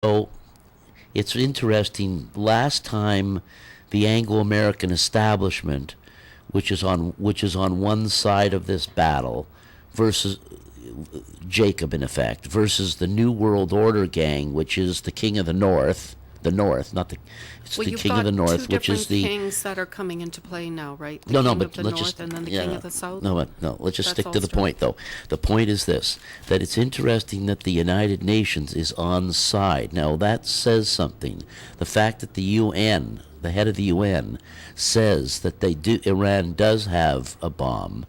So it's interesting. Last time, the Anglo-American establishment, which is on one side of this battle, versus Jacob, in effect, versus the New World Order gang, which is the King of the North, not the, it's Well, the you've King of got the two North, which is different the, kings that are coming into play now, right? The no, no, king but of the let's just, north and then the king yeah, of the south. no, but no, let's just That's stick all to the straight. point, though. The point is this, that it's interesting that the United Nations is on side. Now, that says something. The fact that the UN, the head of the UN, says that Iran does have a bomb,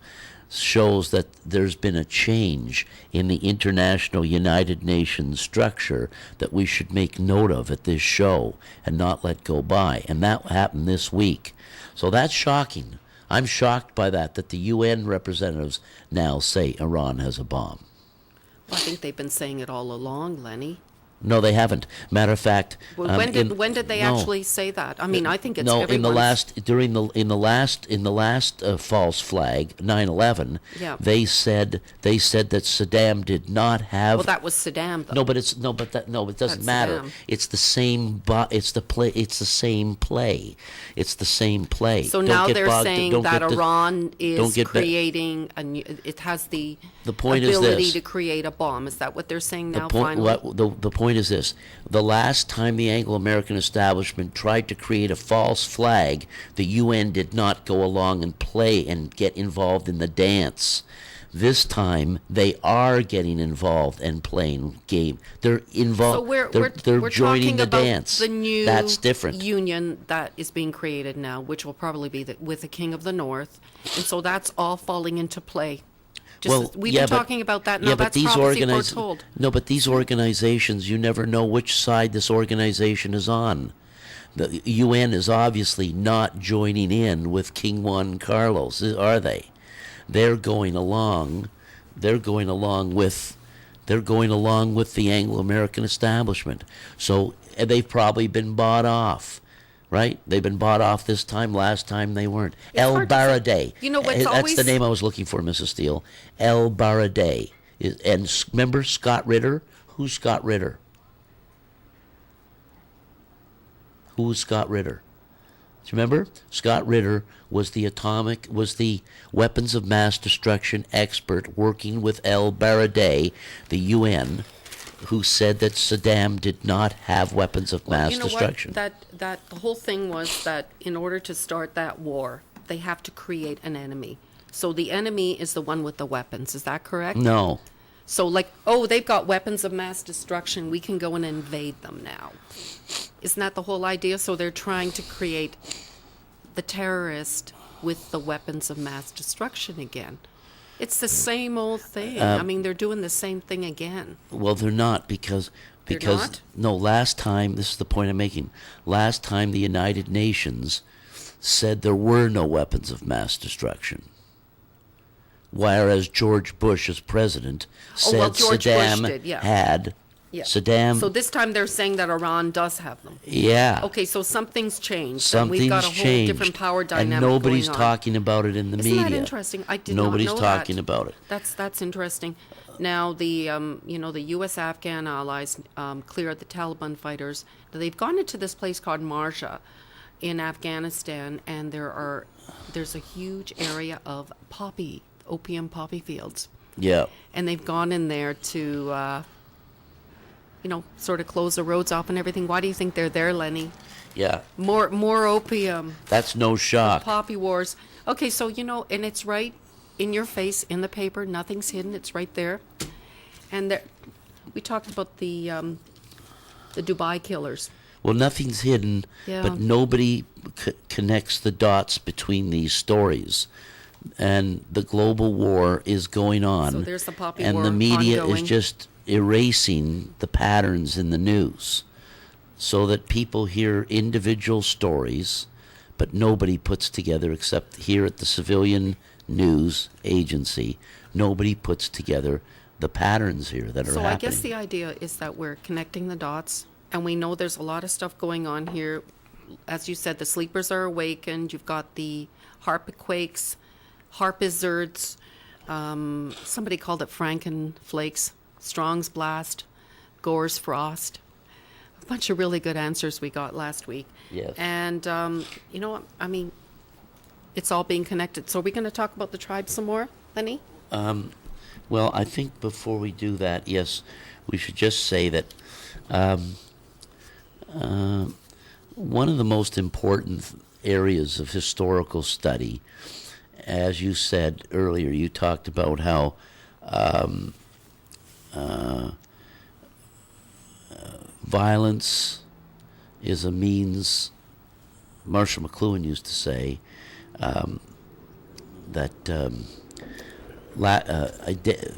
shows that there's been a change in the international United Nations structure that we should make note of at this show and not let go by. And that happened this week. So that's shocking. I'm shocked by that the UN representatives now say Iran has a bomb. Well, I think they've been saying it all along, Lenny. No, they haven't. Matter of fact, Well, when did they no, actually say that? I mean, I think it's no, in the everyone's. last during the in the last false flag 9/11, Yeah. they said that Saddam did not have. Well, that was Saddam, though. No, but it's no, but that no, it doesn't That's matter. Saddam. It's the same. It's the play. It's the same play. It's the same play. So Don't now get they're bogged- saying don't that get the- Iran don't is get ba- creating it has the point is ability this. to create a bomb. Is that what they're saying The now? point, Finally, the point is this: the last time the Anglo-American establishment tried to create a false flag, the UN did not go along and play and get involved in the dance. This time, they are getting involved and playing game. They're involved. so they're we're joining talking the about dance. the new That's different. union that is being created now, which will probably be with the King of the North, and so that's all falling into play. We've been talking about that now. Yeah, but That's these prophecy foretold. no, but these organizations, you never know which side this organization is on. The UN is obviously not joining in with King Juan Carlos, are they? They're going along. They're going along with. They're going along with the Anglo-American establishment. So they've probably been bought off, right? They've been bought off this time. Last time they weren't. It's El hard to say. Baradei. You know what's That's always the name I was looking for, Mrs. Steele. El Baradei. And remember Scott Ritter? Who's Scott Ritter? Who's Scott Ritter? Do you remember? Scott Ritter was the weapons of mass destruction expert working with El Baradei, the UN, who said that Saddam did not have weapons of mass you know destruction. what? That the whole thing was that in order to start that war, they have to create an enemy. So the enemy is the one with the weapons. Is that correct? No. So like, oh, they've got weapons of mass destruction. We can go and invade them now. Isn't that the whole idea? So they're trying to create the terrorist with the weapons of mass destruction again. It's the same old thing. I mean, they're doing the same thing again. Well, they're not because They're not? no, last time, this is the point I'm making. Last time the United Nations said there were no weapons of mass destruction. Whereas George Bush, as president, Oh, well, said George Bush Saddam did, yeah. had. Yeah. Saddam. So this time they're saying that Iran does have them. Yeah. Okay, so something's changed. and Something's we've got a whole changed. different power and dynamic nobody's going on. talking about it in the Isn't media. that interesting? I did Nobody's not know talking that. about it. That's interesting. Now the the U.S. Afghan allies cleared the Taliban fighters. They've gone into this place called Marja in Afghanistan, and there's a huge area of opium poppy fields, Yeah. and they've gone in there to sort of close the roads off and everything. Why do you think they're there, Lenny? Yeah. More opium. That's no shock. Poppy wars. Okay, so and it's right in your face in the paper. Nothing's hidden. It's right there. And we talked about the Dubai killers. Well, nothing's hidden, Yeah. but nobody connects the dots between these stories. And the global war is going on. So there's the poppy and war the media ongoing. is just erasing the patterns in the news so that people hear individual stories, but nobody puts together, except here at the Civilian News Agency, nobody puts together the patterns here that are So happening. I guess the idea is that we're connecting the dots, and we know there's a lot of stuff going on here. As you said, the sleepers are awakened. You've got the harpiquakes, harpizards. Somebody called it Frankenflakes, Strong's Blast, Gore's Frost. bunch of really good answers we got last week. Yes. And, you know, I mean, it's all being connected. So are we going to talk about the tribe some more, Lenny? Well, I think before we do that, yes, we should just say that one of the most important areas of historical study, as you said earlier, you talked about how violence is a means. Marshall McLuhan used to say that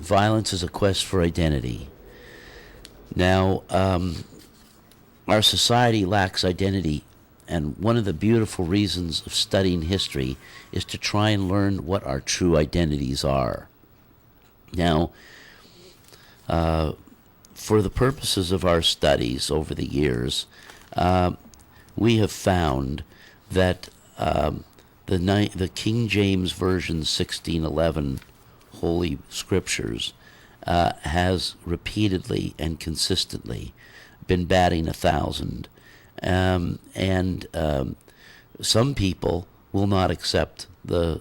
violence is a quest for identity. Now, our society lacks identity, and one of the beautiful reasons of studying history is to try and learn what our true identities are. Now, for the purposes of our studies over the years, we have found that the King James Version 1611 Holy Scriptures has repeatedly and consistently been batting 1,000. And some people will not accept the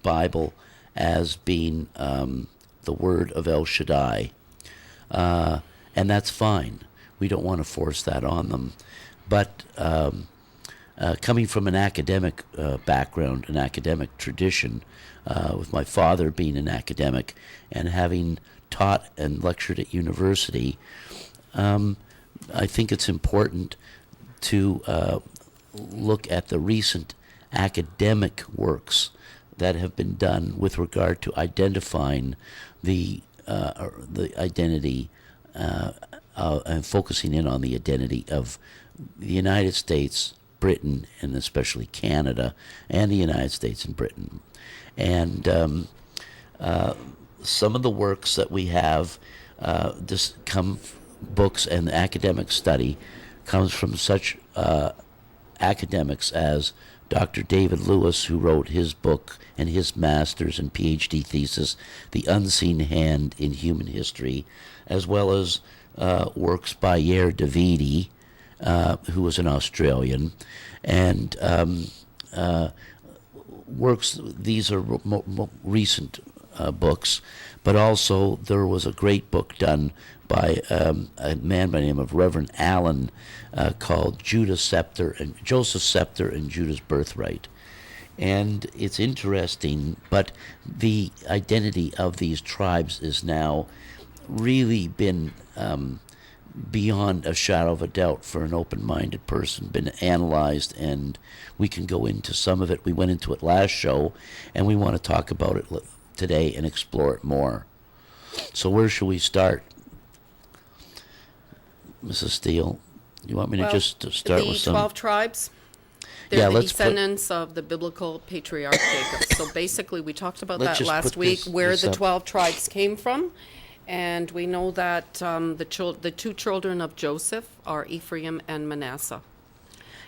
Bible as being the word of El Shaddai. And that's fine. We don't want to force that on them. But coming from an academic background, an academic tradition, with my father being an academic and having taught and lectured at university, I think it's important to look at the recent academic works that have been done with regard to identifying the identity and focusing in on the identity of the United States, Britain, and especially Canada, and the United States and Britain. And some of the works that we have, books and academic study, comes from such academics as Dr. David Lewis, who wrote his book and his master's and PhD thesis, The Unseen Hand in Human History, as well as works by Yair Davidi, who was an Australian, and works, these are recent books, but also there was a great book done by a man by the name of Reverend Allen called Joseph Scepter and Judah's Birthright. And it's interesting, but the identity of these tribes is now really been beyond a shadow of a doubt for an open-minded person, been analyzed, and we can go into some of it. We went into it last show, and we want to talk about it today and explore it more. So where should we start, Mrs. Steele? You want me to just start with some? The 12 tribes. They're Yeah, the let's descendants of the biblical patriarch Jacob. So basically, we talked about Let's that just last put week, where this the up. 12 tribes came from. And we know that the two children of Joseph are Ephraim and Manasseh.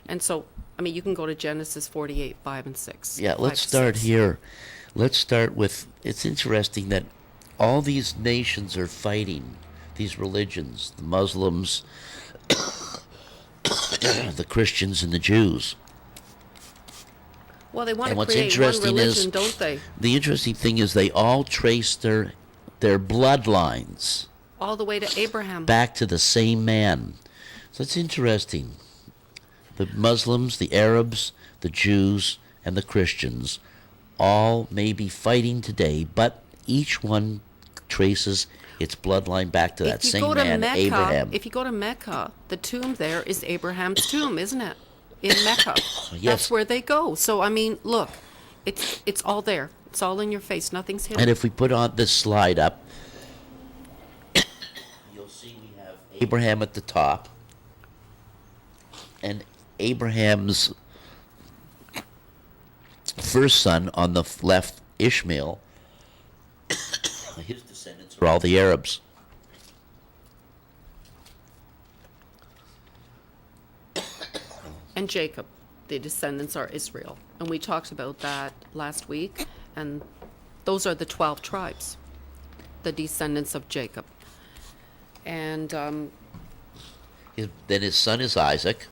And so, I mean, you can go to Genesis 48, 5 and 6. Yeah, let's start here. Let's start with, it's interesting that all these nations are fighting, these religions, the Muslims, the Christians, and the Jews. Well, they want And to what's create one interesting religion, is, don't they? the interesting thing is they all trace their bloodlines All the way to Abraham. back to the same man. So it's interesting. The Muslims, the Arabs, the Jews, and the Christians all may be fighting today, but each one traces its bloodline back to that same man, Abraham. If you go to Mecca, the tomb there is Abraham's tomb, isn't it? In Mecca. Yes. That's where they go. So, I mean, look, it's all there. It's all in your face. Nothing's hidden. And if we put on this slide up, you'll see we have Abraham at the top, and Abraham's first son on the left, Ishmael. His descendants are all the Arabs. And Jacob, the descendants are Israel. And we talked about that last week. And those are the 12 tribes, the descendants of Jacob. And then his son is Isaac,